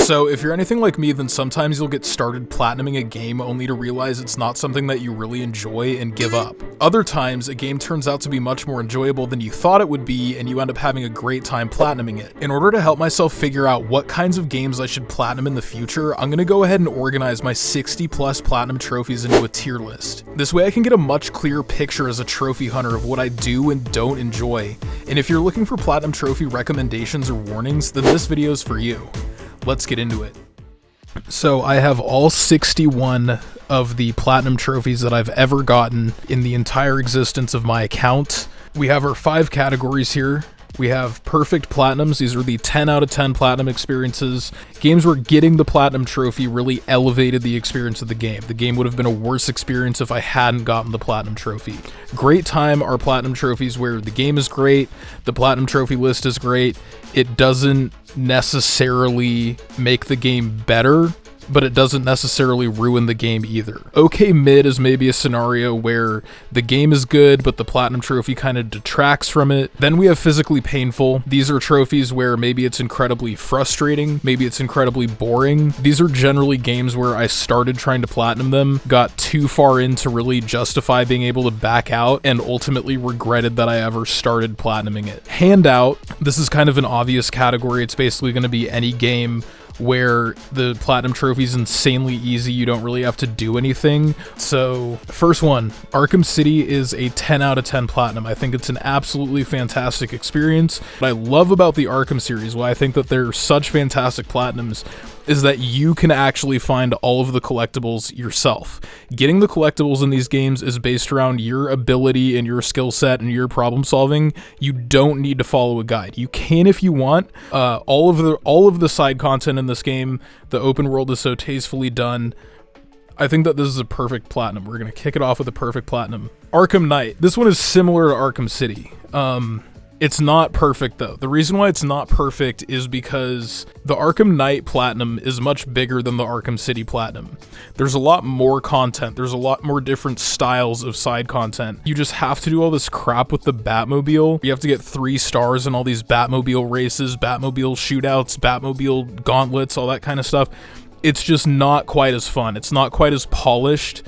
So if you're anything like me, then sometimes you'll get started platinuming a game only to realize it's not something that you really enjoy and give up. Other times, a game turns out to be much more enjoyable than you thought it would be, and you end up having a great time platinuming it. In order to help myself figure out what kinds of games I should platinum in the future, I'm gonna go ahead and organize my 60 plus platinum trophies into a tier list. This way I can get a much clearer picture as a trophy hunter of what I do and don't enjoy. And if you're looking for platinum trophy recommendations or warnings, then this video is for you. Let's get into it. So I have all 61 of the platinum trophies that I've ever gotten in the entire existence of my account. We have our 5 categories here. We have perfect platinums. These are the 10 out of 10 platinum experiences. Games where getting the platinum trophy really elevated the experience of the game. The game would have been a worse experience if I hadn't gotten the platinum trophy. Great time are platinum trophies where the game is great, the platinum trophy list is great. It doesn't necessarily make the game better, but it doesn't necessarily ruin the game either. Okay mid is maybe a scenario where the game is good, but the platinum trophy kind of detracts from it. Then we have physically painful. These are trophies where maybe it's incredibly frustrating, maybe it's incredibly boring. These are generally games where I started trying to platinum them, got too far in to really justify being able to back out, and ultimately regretted that I ever started platinuming it. Handout, this is kind of an obvious category. It's basically going to be any game where the platinum trophy is insanely easy, you don't really have to do anything. So first one, Arkham City is a 10 out of 10 platinum. I think it's an absolutely fantastic experience. What I love about the Arkham series, why I think that they're such fantastic platinums, is that you can actually find all of the collectibles yourself. Getting the collectibles in these games is based around your ability and your skill set and your problem solving. You don't need to follow a guide. You can if you want. All of the side content in this game, the open world is so tastefully done. I think that this is a perfect platinum. We're gonna kick it off with a perfect platinum. Arkham Knight. This one is similar to Arkham City. It's not perfect though. The reason why it's not perfect is because the Arkham Knight Platinum is much bigger than the Arkham City Platinum. There's a lot more content. There's a lot more different styles of side content. You just have to do all this crap with the Batmobile. You have to get 3 stars in all these Batmobile races, Batmobile shootouts, Batmobile gauntlets, all that kind of stuff. It's just not quite as fun. It's not quite as polished.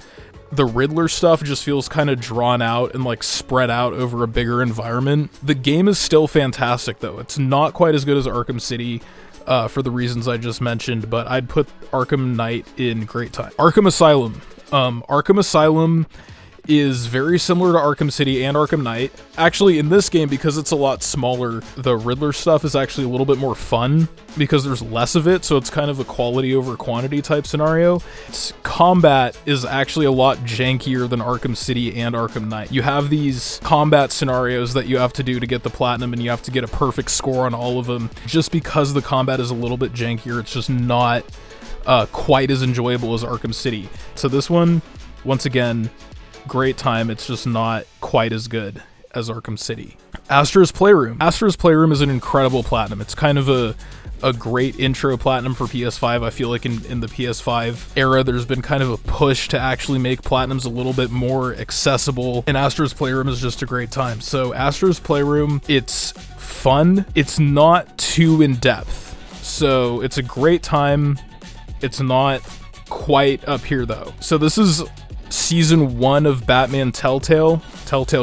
The Riddler stuff just feels kind of drawn out and like spread out over a bigger environment. The game is still fantastic though. It's not quite as good as Arkham City for the reasons I just mentioned, but I'd put Arkham Knight in great time. Arkham Asylum. Arkham Asylum is very similar to Arkham City and Arkham Knight. Actually, in this game, because it's a lot smaller, the Riddler stuff is actually a little bit more fun because there's less of it, so it's kind of a quality over quantity type scenario. Combat is actually a lot jankier than Arkham City and Arkham Knight. You have these combat scenarios that you have to do to get the platinum, and you have to get a perfect score on all of them. Just because the combat is a little bit jankier, it's just not quite as enjoyable as Arkham City. So this one, once again, great time. It's just not quite as good as Arkham City. Astro's Playroom. Astro's Playroom is an incredible platinum. It's kind of a great intro platinum for PS5. I feel like in the PS5 era, there's been kind of a push to actually make platinums a little bit more accessible, and Astro's Playroom is just a great time. So Astro's Playroom, it's fun. It's not too in-depth. So it's a great time. It's not quite up here though. So this is Season 1 of Batman Telltale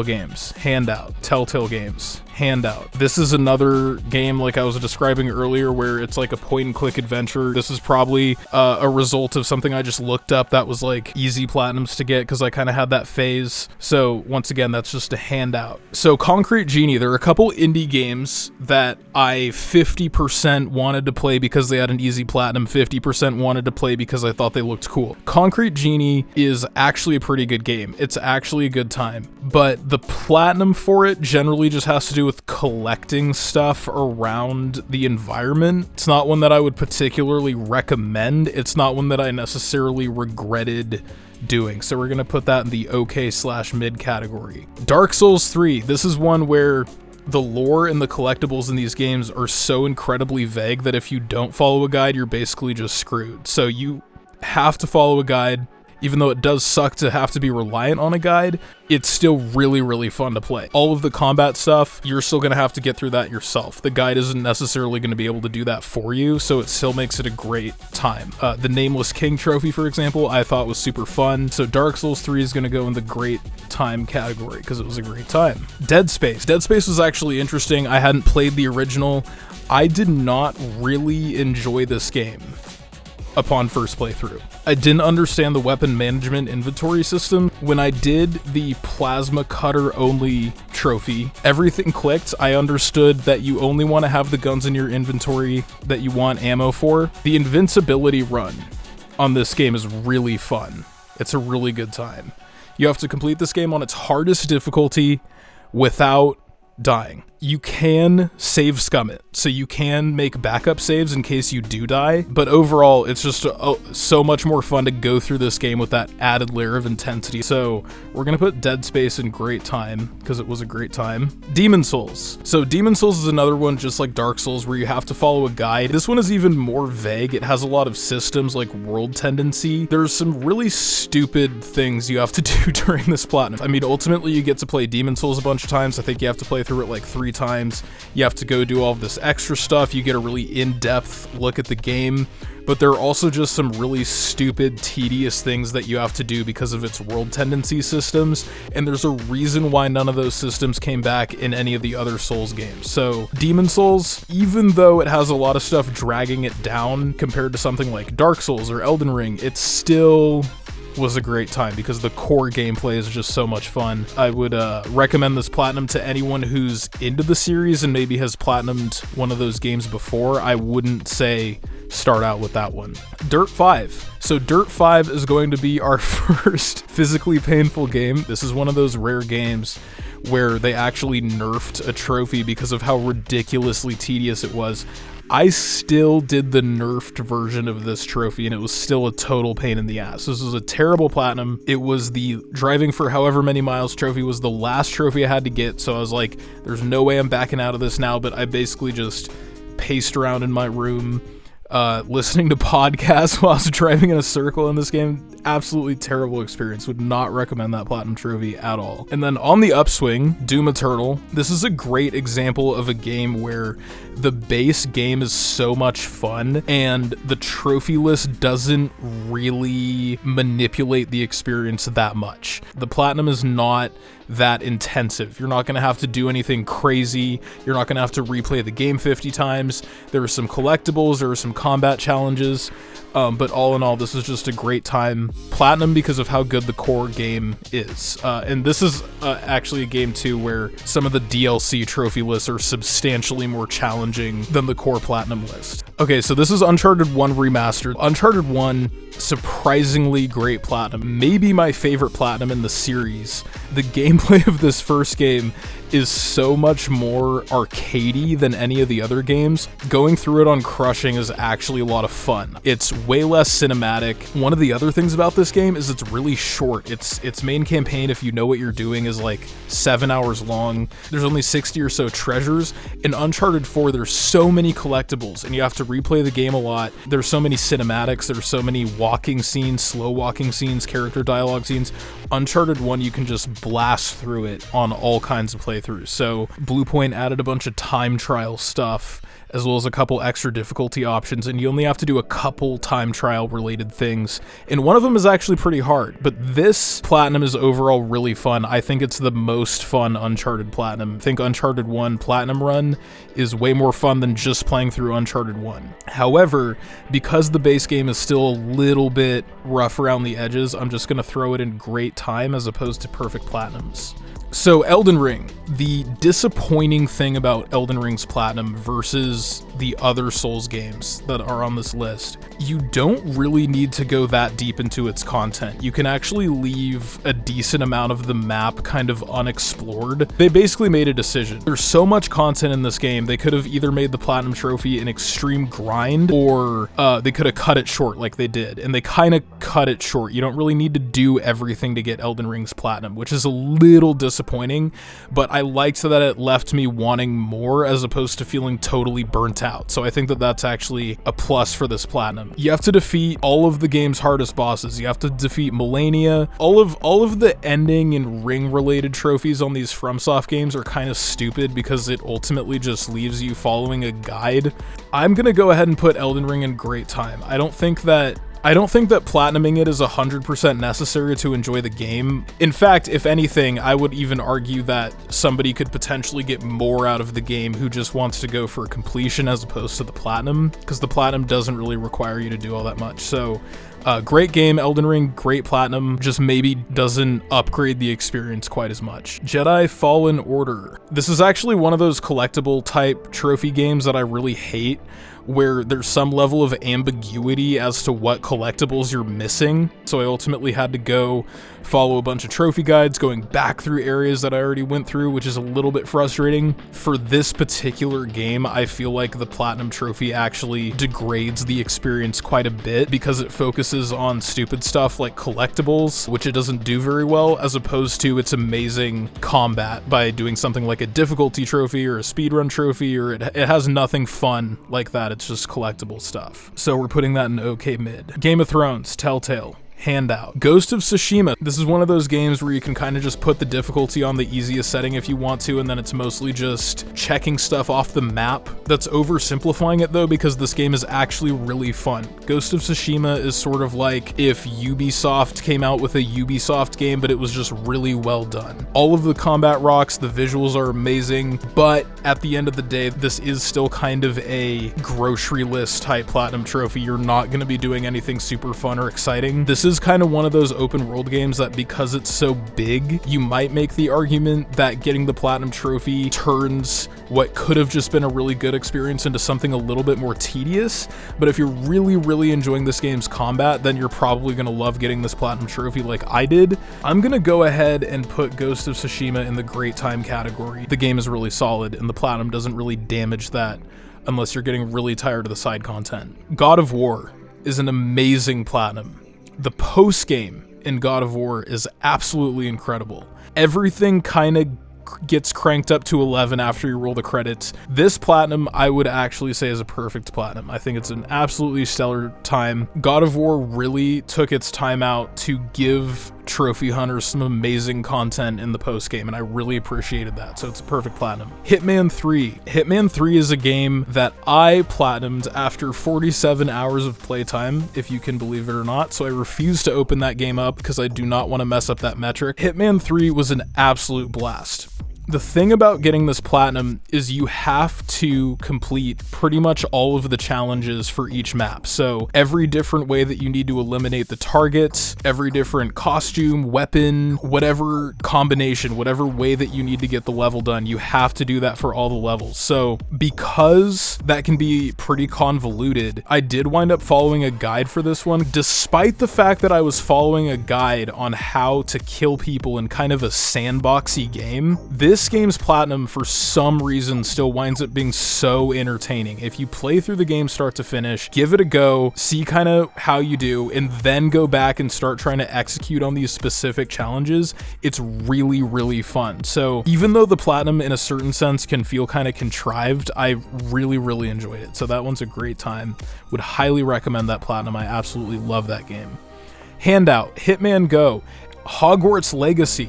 Games, Handout, Telltale Games, Handout. This is another game like I was describing earlier where it's like a point and click adventure. This is probably a result of something I just looked up that was like easy platinums to get because I kind of had that phase. So once again, that's just a handout. So Concrete Genie, there are a couple indie games that I 50% wanted to play because they had an easy platinum, 50% wanted to play because I thought they looked cool. Concrete Genie is actually a pretty good game. It's actually a good time, but the platinum for it generally just has to do with collecting stuff around the environment. It's not one that I would particularly recommend. It's not one that I necessarily regretted doing. So we're gonna put that in the okay/mid category. Dark Souls 3. This is one where the lore and the collectibles in these games are so incredibly vague that if you don't follow a guide, you're basically just screwed. So you have to follow a guide. Even though it does suck to have to be reliant on a guide, it's still really, really fun to play. All of the combat stuff, you're still going to have to get through that yourself. The guide isn't necessarily going to be able to do that for you, so it still makes it a great time. The Nameless King trophy, for example, I thought was super fun, so Dark Souls 3 is going to go in the great time category because it was a great time. Dead Space. Dead Space was actually interesting. I hadn't played the original. I did not really enjoy this game upon first playthrough. I didn't understand the weapon management inventory system. When I did the plasma cutter only trophy, everything clicked. I understood that you only want to have the guns in your inventory that you want ammo for. The invincibility run on this game is really fun. It's a really good time. You have to complete this game on its hardest difficulty without dying. You can save scum it, so you can make backup saves in case you do die, but overall it's just so much more fun to go through this game with that added layer of intensity. So we're gonna put Dead Space in great time because it was a great time. Demon Souls. So Demon Souls is another one just like Dark Souls where you have to follow a guide. This one is even more vague. It has a lot of systems like world tendency. There's some really stupid things you have to do during this platinum. I mean, ultimately you get to play Demon Souls a bunch of times. I think you have to play through it like 3 times. You have to go do all of this extra stuff. You get a really in-depth look at the game, but there are also just some really stupid, tedious things that you have to do because of its world tendency systems, and there's a reason why none of those systems came back in any of the other Souls games. So Demon Souls, even though it has a lot of stuff dragging it down compared to something like Dark Souls or Elden Ring, it still was a great time because the core gameplay is just so much fun. I would recommend this platinum to anyone who's into the series and maybe has platinumed one of those games before. I wouldn't say start out with that one. Dirt 5. So Dirt 5 is going to be our first physically painful game. This is one of those rare games where they actually nerfed a trophy because of how ridiculously tedious it was. I still did the nerfed version of this trophy, and it was still a total pain in the ass. This was a terrible platinum. It was the driving for however many miles trophy was the last trophy I had to get, so I was like, there's no way I'm backing out of this now, but I basically just paced around in my room, listening to podcasts while I was driving in a circle in this game. Absolutely terrible experience. Would not recommend that platinum trophy at all. And then on the upswing, Doom Eternal. This is a great example of a game where the base game is so much fun and the trophy list doesn't really manipulate the experience that much. The platinum is not that intensive. You're not going to have to do anything crazy. You're not going to have to replay the game 50 times. There are some collectibles, there are some combat challenges, but all in all, this is just a great time. Platinum because of how good the core game is. And this is actually a game too where some of the DLC trophy lists are substantially more challenging than the core platinum list. Okay, so this is Uncharted 1 Remastered. Uncharted 1, surprisingly great platinum. Maybe my favorite platinum in the series. The gameplay of this first game is so much more arcadey than any of the other games. Going through it on crushing is actually a lot of fun. It's way less cinematic. One of the other things about this game is it's really short. Its main campaign, if you know what you're doing, is like 7 hours long. There's only 60 or so treasures. In Uncharted 4, there's so many collectibles, and you have to replay the game a lot. There's so many cinematics, there's so many walking scenes, slow walking scenes, character dialogue scenes. Uncharted 1, you can just blast through it on all kinds of playthroughs. So Bluepoint added a bunch of time trial stuff, as well as a couple extra difficulty options, and you only have to do a couple time trial related things, and one of them is actually pretty hard, but this platinum is overall really fun. I think it's the most fun Uncharted platinum. I think Uncharted 1 platinum run is way more fun than just playing through Uncharted 1. However, because the base game is still a little bit rough around the edges, I'm just going to throw it in great time as opposed to perfect platinums. So Elden Ring, the disappointing thing about Elden Ring's platinum versus the other Souls games that are on this list, you don't really need to go that deep into its content. You can actually leave a decent amount of the map kind of unexplored. They basically made a decision. There's so much content in this game, they could have either made the platinum trophy an extreme grind, or they could have cut it short like they did, and they kind of cut it short. You don't really need to do everything to get Elden Ring's platinum, which is a little disappointing, but I liked that it left me wanting more as opposed to feeling totally burnt out. So I think that that's actually a plus for this platinum. You have to defeat all of the game's hardest bosses. You have to defeat Malenia. All of the ending and ring related trophies on these FromSoft games are kind of stupid because it ultimately just leaves you following a guide. I'm gonna go ahead and put Elden Ring in great time. I don't think that platinuming it is 100% necessary to enjoy the game. In fact, if anything, I would even argue that somebody could potentially get more out of the game who just wants to go for completion as opposed to the platinum, because the platinum doesn't really require you to do all that much. So, great game, Elden Ring, great platinum, just maybe doesn't upgrade the experience quite as much. Jedi Fallen Order. This is actually one of those collectible type trophy games that I really hate, where there's some level of ambiguity as to what collectibles you're missing. So I ultimately had to go follow a bunch of trophy guides, going back through areas that I already went through, which is a little bit frustrating. For this particular game, I feel like the platinum trophy actually degrades the experience quite a bit because it focuses on stupid stuff like collectibles, which it doesn't do very well, as opposed to its amazing combat by doing something like a difficulty trophy or a speedrun trophy, or it has nothing fun like that. It's just collectible stuff. So we're putting that in okay mid. Game of Thrones, Telltale. Handout. Ghost of Tsushima. This is one of those games where you can kind of just put the difficulty on the easiest setting if you want to, and then it's mostly just checking stuff off the map. That's oversimplifying it though, because this game is actually really fun. Ghost of Tsushima is sort of like if Ubisoft came out with a Ubisoft game, but it was just really well done. All of the combat rocks, the visuals are amazing, but at the end of the day, this is still kind of a grocery list type platinum trophy. You're not going to be doing anything super fun or exciting. This is kind of one of those open world games that because it's so big, you might make the argument that getting the platinum trophy turns what could have just been a really good experience into something a little bit more tedious. But if you're really enjoying this game's combat, then you're probably going to love getting this platinum trophy like I did. I'm going to go ahead and put Ghost of Tsushima in the great time category. The game is really solid and the platinum doesn't really damage that unless you're getting really tired of the side content. God of War is an amazing platinum. The post-game in God of War is absolutely incredible. Everything kind of gets cranked up to 11 after you roll the credits. This platinum, I would actually say, is a perfect platinum. I think it's an absolutely stellar time. God of War really took its time out to give trophy hunters some amazing content in the post game, and I really appreciated that, so it's a perfect platinum. Hitman 3. Hitman 3 is a game that I platinumed after 47 hours of playtime, if you can believe it or not, so I refuse to open that game up because I do not want to mess up that metric. Hitman 3 was an absolute blast. The thing about getting this platinum is you have to complete pretty much all of the challenges for each map. So every different way that you need to eliminate the targets, every different costume, weapon, whatever combination, whatever way that you need to get the level done, you have to do that for all the levels. So because that can be pretty convoluted, I did wind up following a guide for this one. Despite the fact that I was following a guide on how to kill people in kind of a sandboxy game, this game's platinum for some reason still winds up being so entertaining. If you play through the game start to finish, give it a go, see kind of how you do, and then go back and start trying to execute on these specific challenges, it's really fun. So even though the platinum in a certain sense can feel kind of contrived, I really enjoyed it. So that one's a great time. Would highly recommend that platinum. I absolutely love that game. Handout, Hitman Go. Hogwarts Legacy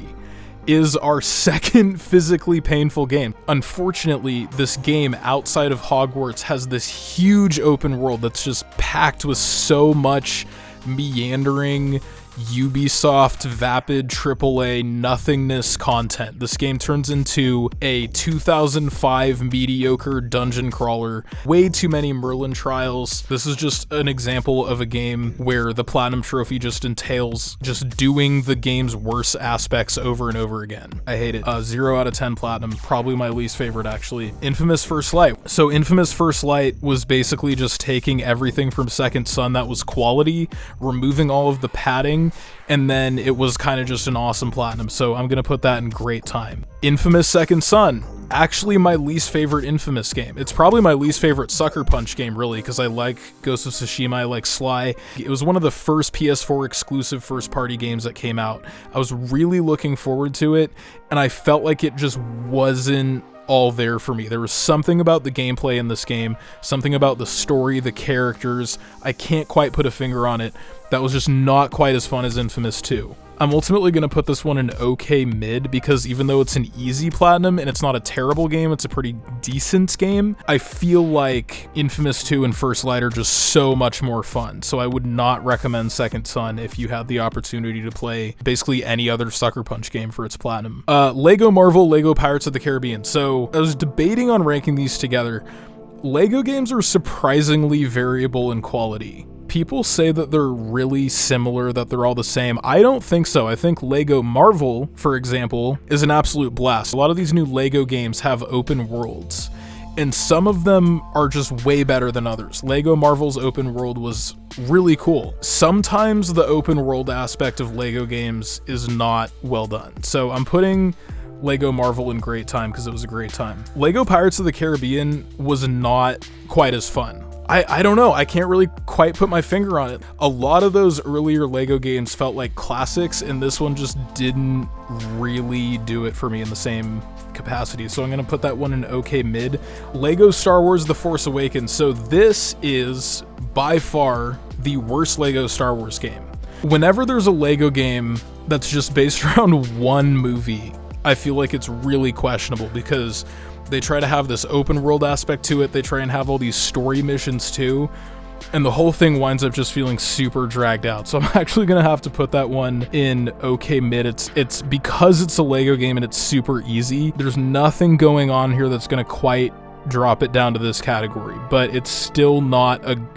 is our second physically painful game. Unfortunately, this game outside of Hogwarts has this huge open world that's just packed with so much meandering Ubisoft vapid AAA nothingness content. This game turns into a 2005 mediocre dungeon crawler. Way too many Merlin trials. This is just an example of a game where the platinum trophy just entails just doing the game's worst aspects over and over again. I hate it. 0 out of 10 platinum. Probably my least favorite, actually. Infamous First Light. So Infamous First Light was basically just taking everything from Second Son that was quality, removing all of the padding, and then it was kind of just an awesome platinum, so I'm gonna put that in great time. Infamous Second Son, actually my least favorite Infamous game. It's probably my least favorite Sucker Punch game, really, because I like Ghost of Tsushima, I like Sly. It was one of the first PS4 exclusive first-party games that came out. I was really looking forward to it, and I felt like it just wasn't all there for me. There was something about the gameplay in this game, something about the story, the characters, I can't quite put a finger on it, that was just not quite as fun as Infamous 2. I'm ultimately going to put this one in okay mid, because even though it's an easy platinum and it's not a terrible game, it's a pretty decent game, I feel like Infamous 2 and First Light are just so much more fun. So I would not recommend Second Son if you had the opportunity to play basically any other Sucker Punch game for its platinum. Lego Marvel, Lego Pirates of the Caribbean. So I was debating on ranking these together. Lego games are surprisingly variable in quality. People say that they're really similar, that they're all the same. I don't think so. I think Lego Marvel, for example, is an absolute blast. A lot of these new Lego games have open worlds, and some of them are just way better than others. Lego Marvel's open world was really cool. Sometimes the open world aspect of Lego games is not well done. So I'm putting Lego Marvel in great time because it was a great time. Lego Pirates of the Caribbean was not quite as fun. I don't know, I can't really quite put my finger on it. A lot of those earlier Lego games felt like classics, and this one just didn't really do it for me in the same capacity, so I'm gonna put that one in okay mid. Lego Star Wars The Force Awakens. So this is by far the worst Lego Star Wars game. Whenever there's a Lego game that's just based around one movie, I feel like it's really questionable, because they try to have this open world aspect to it, they try and have all these story missions too, and the whole thing winds up just feeling super dragged out. So I'm actually gonna have to put that one in okay mid. It's because it's a Lego game and it's super easy, there's nothing going on here that's gonna quite drop it down to this category, but it's still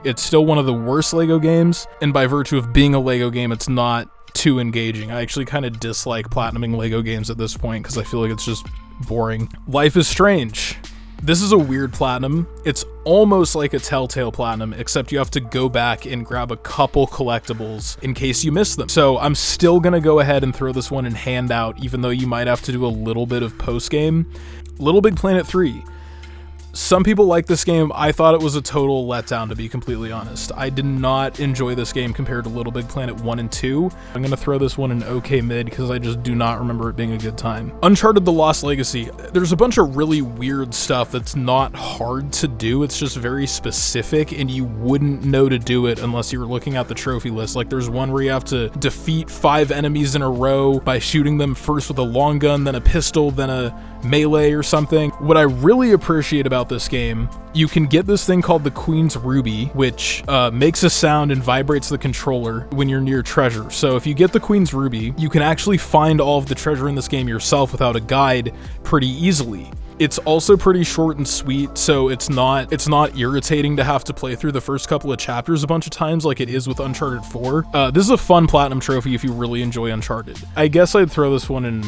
it's still one of the worst Lego games, and by virtue of being a Lego game, it's not too engaging. I actually kind of dislike platinuming Lego games at this point because I feel like it's just boring. Life is Strange. This is a weird platinum. It's almost like a Telltale platinum, except you have to go back and grab a couple collectibles in case you miss them. So I'm still gonna go ahead and throw this one in handout, even though you might have to do a little bit of post-game. Little Big Planet 3. Some people like this game. I thought it was a total letdown, to be completely honest. I did not enjoy this game compared to Little Big Planet 1 and 2. I'm gonna throw this one in okay mid because I just do not remember it being a good time. Uncharted The Lost Legacy. There's a bunch of really weird stuff that's not hard to do. It's just very specific, and you wouldn't know to do it unless you were looking at the trophy list. Like there's one where you have to defeat 5 enemies in a row by shooting them first with a long gun, then a pistol, then a melee or something. What I really appreciate about this game, you can get this thing called the Queen's Ruby, which makes a sound and vibrates the controller when you're near treasure. So if you get the Queen's Ruby, you can actually find all of the treasure in this game yourself without a guide pretty easily. It's also pretty short and sweet, so it's not irritating to have to play through the first couple of chapters a bunch of times like it is with Uncharted 4. This is a fun platinum trophy if you really enjoy Uncharted. I guess I'd throw this one in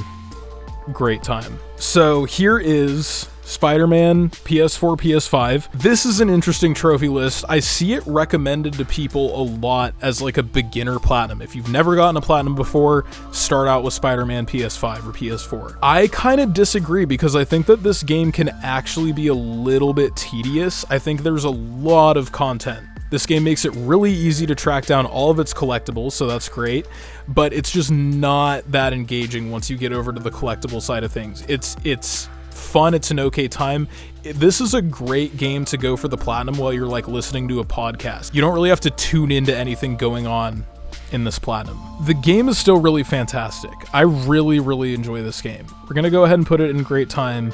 great time. So here is Spider-Man PS4, PS5. This is an interesting trophy list. I see it recommended to people a lot as like a beginner platinum. If you've never gotten a platinum before, start out with Spider-Man PS5 or PS4. I kind of disagree because I think that this game can actually be a little bit tedious. I think there's a lot of content. This game makes it really easy to track down all of its collectibles, so that's great, but it's just not that engaging once you get over to the collectible side of things. It's fun, it's an okay time. This is a great game to go for the platinum while you're like listening to a podcast. You don't really have to tune into anything going on in this platinum. The game is still really fantastic. I really enjoy this game. We're gonna go ahead and put it in great time,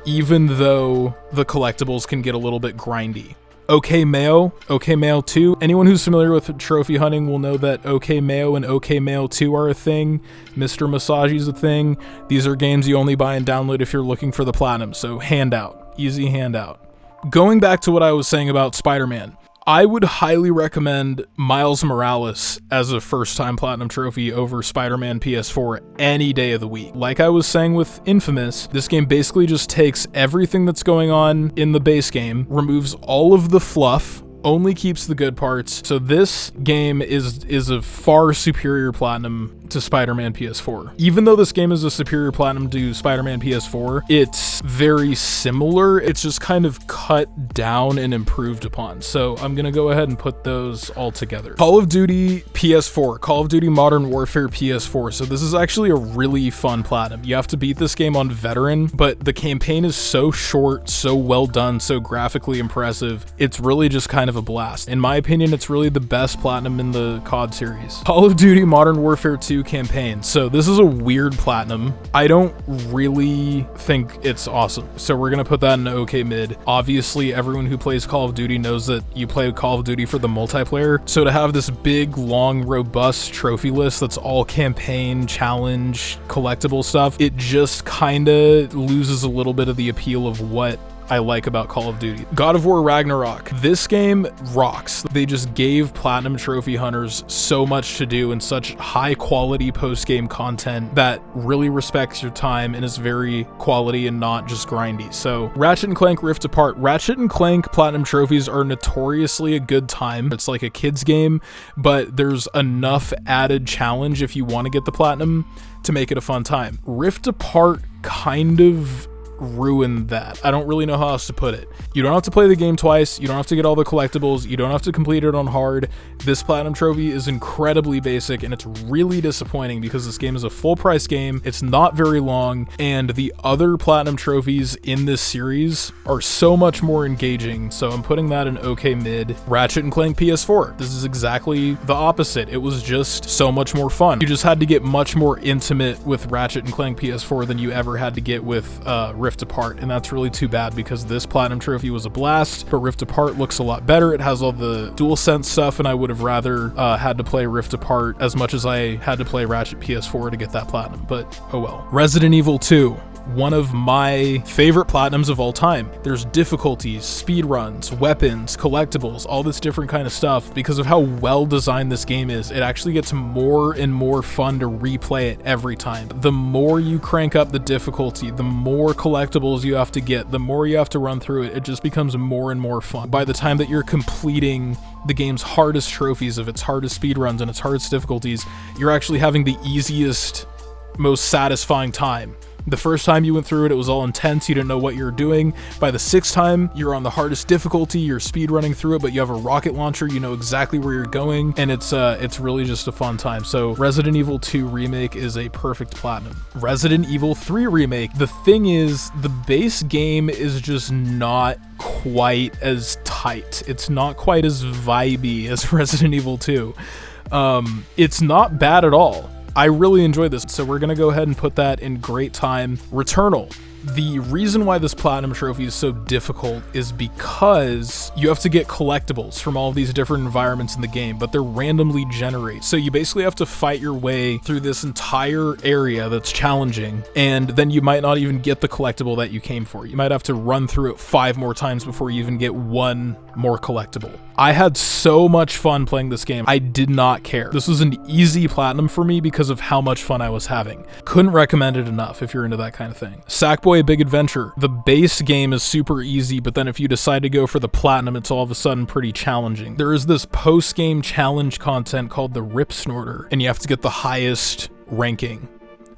even though the collectibles can get a little bit grindy. OK Mayo, OK Mayo 2. Anyone who's familiar with trophy hunting will know that OK Mayo and OK Mayo 2 are a thing. Mr. Masaji's a thing. These are games you only buy and download if you're looking for the platinum, so handout, easy handout. Going back to what I was saying about Spider-Man, I would highly recommend Miles Morales as a first-time platinum trophy over Spider-Man PS4 any day of the week. Like I was saying with Infamous, this game basically just takes everything that's going on in the base game, removes all of the fluff, only keeps the good parts. So this game is a far superior platinum to Spider-Man PS4. Even though this game is a superior platinum to Spider-Man PS4, it's very similar. It's just kind of cut down and improved upon. So I'm gonna go ahead and put those all together. Call of Duty PS4, Call of Duty Modern Warfare PS4. So this is actually a really fun platinum. You have to beat this game on veteran, but the campaign is so short, so well done, so graphically impressive. It's really just kind of a blast. In my opinion, it's really the best platinum in the COD series. Call of Duty Modern Warfare 2 campaign. So this is a weird platinum. I don't really think it's awesome. So we're gonna put that in okay mid. Obviously, everyone who plays Call of Duty knows that you play Call of Duty for the multiplayer. So to have this big, long, robust trophy list that's all campaign, challenge, collectible stuff, it just kinda loses a little bit of the appeal of what I like about Call of Duty. God of War Ragnarok. This game rocks. They just gave Platinum Trophy hunters so much to do and such high quality post-game content that really respects your time and is very quality and not just grindy. So Ratchet & Clank Rift Apart. Ratchet & Clank Platinum Trophies are notoriously a good time. It's like a kid's game, but there's enough added challenge if you want to get the Platinum to make it a fun time. Rift Apart kind of ruined that. I don't really know how else to put it. You don't have to play the game twice. You don't have to get all the collectibles. You don't have to complete it on hard. This Platinum Trophy is incredibly basic, and it's really disappointing because this game is a full price game. It's not very long, and the other Platinum Trophies in this series are so much more engaging. So I'm putting that in okay mid. Ratchet & Clank PS4. This is exactly the opposite. It was just so much more fun. You just had to get much more intimate with Ratchet & Clank PS4 than you ever had to get with Rift Apart, and that's really too bad because this Platinum Trophy was a blast, but Rift Apart looks a lot better. It has all the DualSense stuff, and I would have rather had to play Rift Apart as much as I had to play Ratchet PS4 to get that Platinum, but oh well. Resident Evil 2. One of my favorite platinums of all time. There's difficulties, speed runs, weapons, collectibles, all this different kind of stuff. Because of how well designed this game is, it actually gets more and more fun to replay it every time. The more you crank up the difficulty, the more collectibles you have to get, the more you have to run through it, it just becomes more and more fun. By the time that you're completing the game's hardest trophies of its hardest speed runs and its hardest difficulties, you're actually having the easiest, most satisfying time. The first time you went through it, it was all intense. You didn't know what you were doing. By the sixth time, you're on the hardest difficulty. You're speed running through it, but you have a rocket launcher. You know exactly where you're going, and it's really just a fun time. So Resident Evil 2 Remake is a perfect platinum. Resident Evil 3 Remake. The thing is, the base game is just not quite as tight. It's not quite as vibey as Resident Evil 2. It's not bad at all. I really enjoyed this, so we're gonna go ahead and put that in great time. Returnal. The reason why this Platinum Trophy is so difficult is because you have to get collectibles from all these different environments in the game, but they're randomly generated. So you basically have to fight your way through this entire area that's challenging, and then you might not even get the collectible that you came for. You might have to run through it 5 more times before you even get one more collectible. I had so much fun playing this game. I did not care. This was an easy platinum for me because of how much fun I was having. Couldn't recommend it enough if you're into that kind of thing. Sackboy: A Big Adventure. The base game is super easy, but then if you decide to go for the platinum, it's all of a sudden pretty challenging. There is this post-game challenge content called the Rip Snorter, and you have to get the highest ranking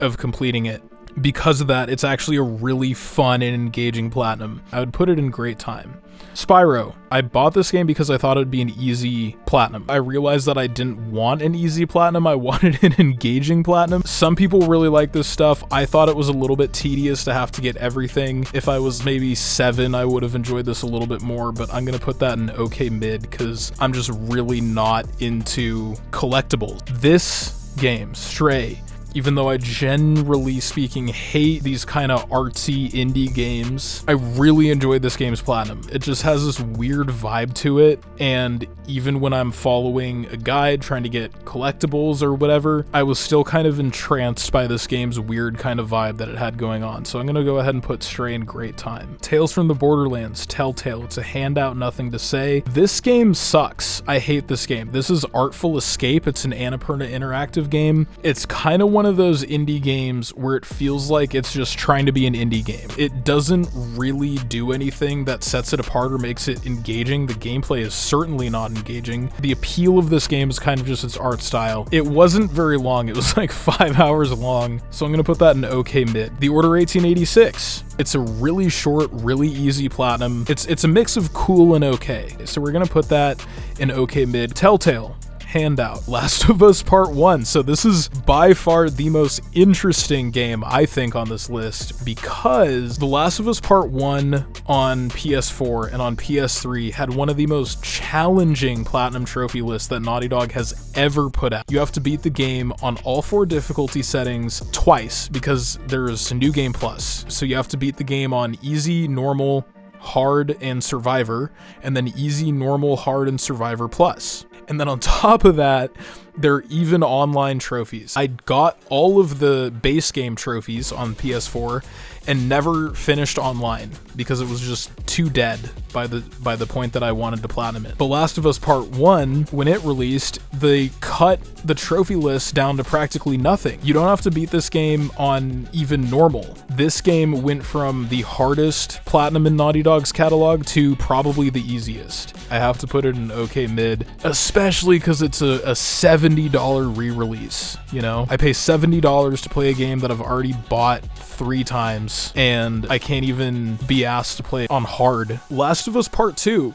of completing it. Because of that, it's actually a really fun and engaging platinum. I would put it in great time. Spyro. I bought this game because I thought it would be an easy platinum. I realized that I didn't want an easy platinum, I wanted an engaging platinum. Some people really like this stuff. I thought it was a little bit tedious to have to get everything. If I was maybe 7, I would have enjoyed this a little bit more, but I'm gonna put that in okay mid because I'm just really not into collectibles. This game, Stray, even though I generally speaking hate these kind of artsy indie games, I really enjoyed this game's platinum. It just has this weird vibe to it, and even when I'm following a guide trying to get collectibles or whatever, I was still kind of entranced by this game's weird kind of vibe that it had going on. So I'm gonna go ahead and put Stray in great time. Tales from the Borderlands, Telltale. It's a handout, nothing to say. This game sucks. I hate this game. This is Artful Escape. It's an Annapurna Interactive game. It's kind of one one of those indie games where it feels like it's just trying to be an indie game. It doesn't really do anything that sets it apart or makes it engaging. The gameplay is certainly not engaging. The appeal of this game is kind of just its art style. It wasn't very long. It was like 5 hours long, so I'm gonna put that in okay mid. The Order 1886. It's a really short, really easy platinum. It's a mix of cool and okay, so we're gonna put that in okay mid. Telltale. Handout. Last of Us Part 1. So this is by far the most interesting game, I think, on this list, because The Last of Us Part 1 on PS4 and on PS3 had one of the most challenging platinum trophy lists that Naughty Dog has ever put out. You have to beat the game on all 4 difficulty settings twice, because there's New Game Plus. So you have to beat the game on easy, normal, hard, and survivor, and then easy, normal, hard, and survivor plus. And then on top of that, there are even online trophies. I got all of the base game trophies on PS4 and never finished online because it was just too dead by the point that I wanted to platinum it. The Last of Us Part 1, when it released, they cut the trophy list down to practically nothing. You don't have to beat this game on even normal. This game went from the hardest platinum in Naughty Dog's catalog to probably the easiest. I have to put it in okay mid, especially because it's a $70 re-release, you know? I pay $70 to play a game that I've already bought 3 times, and I can't even be asked to play on hard. Last of Us Part 2.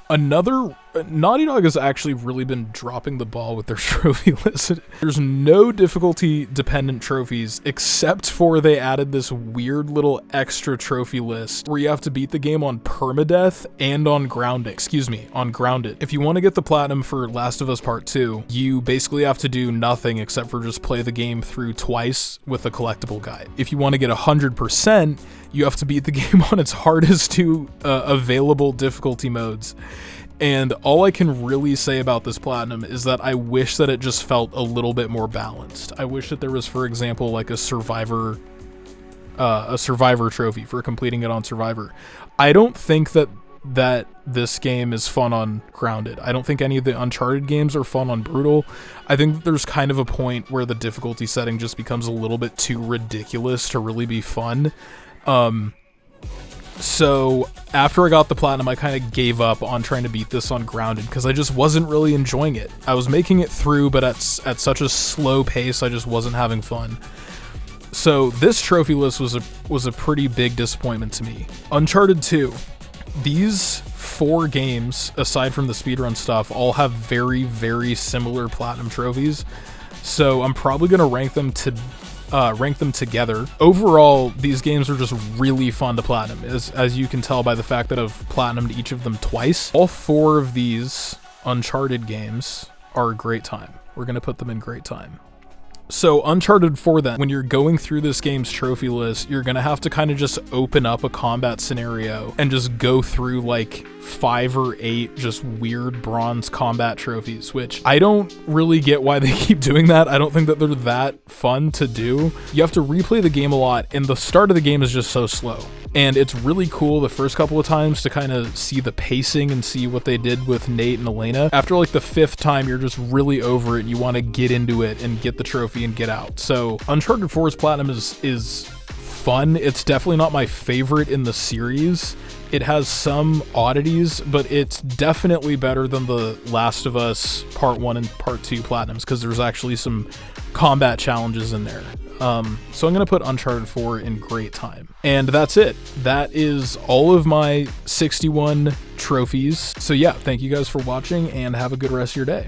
Naughty Dog has actually really been dropping the ball with their trophy list. There's no difficulty dependent trophies except for they added this weird little extra trophy list where you have to beat the game on permadeath and on grounding. On grounded. If you want to get the platinum for Last of Us Part 2, you basically have to do nothing except for just play the game through twice with a collectible guide. If you want to get 100%, you have to beat the game on its hardest 2 available difficulty modes. And all I can really say about this platinum is that I wish that it just felt a little bit more balanced. I wish that there was, for example, like a survivor trophy for completing it on survivor. I don't think that this game is fun on grounded. I don't think any of the Uncharted games are fun on brutal. I think that there's kind of a point where the difficulty setting just becomes a little bit too ridiculous to really be fun. So after I got the platinum, I kind of gave up on trying to beat this on grounded because I just wasn't really enjoying it. I was making it through, but at such a slow pace, I just wasn't having fun. So this trophy list was a pretty big disappointment to me. Uncharted 2. These 4 games, aside from the speedrun stuff, all have very, very similar platinum trophies. So I'm probably going to rank them together. Overall, these games are just really fun to platinum, as you can tell by the fact that I've platinumed each of them twice. All 4 of these Uncharted games are a great time. We're going to put them in great time. So Uncharted 4 then, when you're going through this game's trophy list, you're going to have to kind of just open up a combat scenario and just go through like 5 or 8 just weird bronze combat trophies, which I don't really get why they keep doing that. I don't think that they're that fun to do. You have to replay the game a lot, and the start of the game is just so slow. And it's really cool the first couple of times to kind of see the pacing and see what they did with Nate and Elena. After like the 5th time, you're just really over it and you want to get into it and get the trophy and get out. So Uncharted 4's platinum is fun. It's definitely not my favorite in the series. It has some oddities, but it's definitely better than the Last of Us Part 1 and Part 2 platinums because there's actually some combat challenges in there. So I'm going to put Uncharted 4 in great time. And that's it. That is all of my 61 trophies. So yeah, thank you guys for watching and have a good rest of your day.